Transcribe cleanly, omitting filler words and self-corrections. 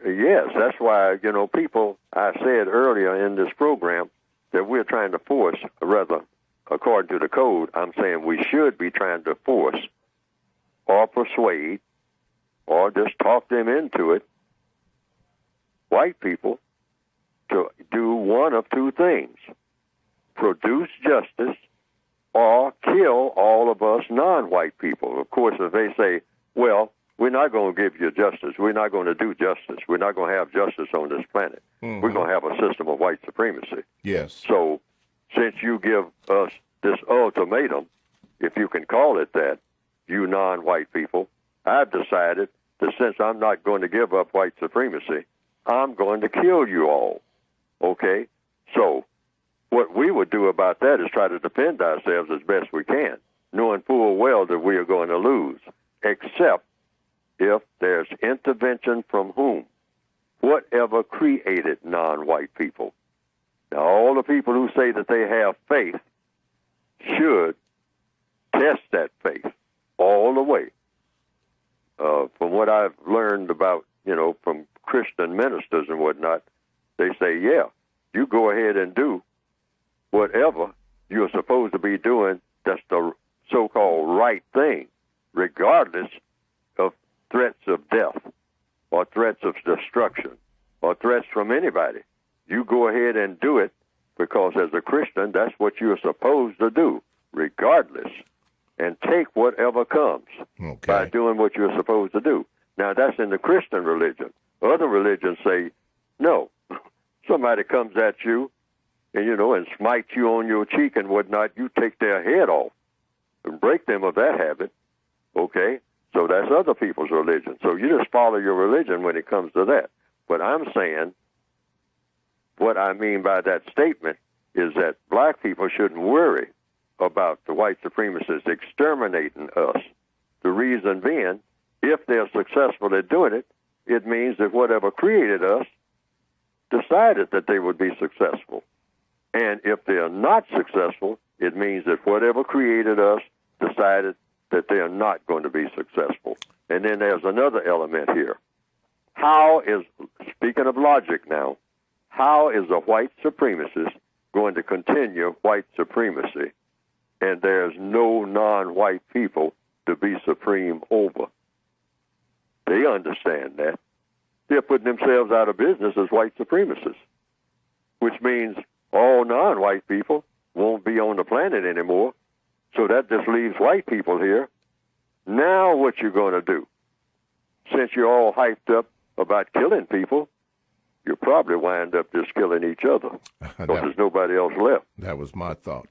Yes, that's why, people, I said earlier in this program that we're trying to force, or rather, according to the code, I'm saying we should be trying to force or persuade or just talk them into it, white people, to do one of two things: produce justice or kill all of us non-white people. Of course, if they say, well, we're not going to give you justice, we're not going to do justice, we're not going to have justice on this planet, we're going to have a system of white supremacy. Yes. So since you give us this ultimatum, if you can call it that, you non-white people, I've decided that since I'm not going to give up white supremacy, I'm going to kill you all. Okay? So what we would do about that is try to defend ourselves as best we can, knowing full well that we are going to lose, except if there's intervention from whom? Whatever created non-white people. Now, all the people who say that they have faith should test that faith all the way. From what I've learned about, from Christian ministers and whatnot, they say, yeah, you go ahead and do whatever you're supposed to be doing, that's the so-called right thing, regardless of threats of death or threats of destruction or threats from anybody. You go ahead and do it because as a Christian, that's what you're supposed to do, regardless, and take whatever comes by doing what you're supposed to do. Now, that's in the Christian religion. Other religions say, no, somebody comes at you and, and smites you on your cheek and whatnot, you take their head off and break them of that habit, okay? So that's other people's religion. So you just follow your religion when it comes to that. But I'm saying, what I mean by that statement is that black people shouldn't worry about the white supremacists exterminating us. The reason being, if they're successful at doing it, it means that whatever created us decided that they would be successful. And if they're not successful, it means that whatever created us decided that they are not going to be successful. And then there's another element here. Speaking of logic now, how is a white supremacist going to continue white supremacy and there's no non-white people to be supreme over? They understand that. They're putting themselves out of business as white supremacists, which means all non-white people won't be on the planet anymore, so that just leaves white people here. Now what you going to do? Since you're all hyped up about killing people, you'll probably wind up just killing each other because there's nobody else left. That was my thought.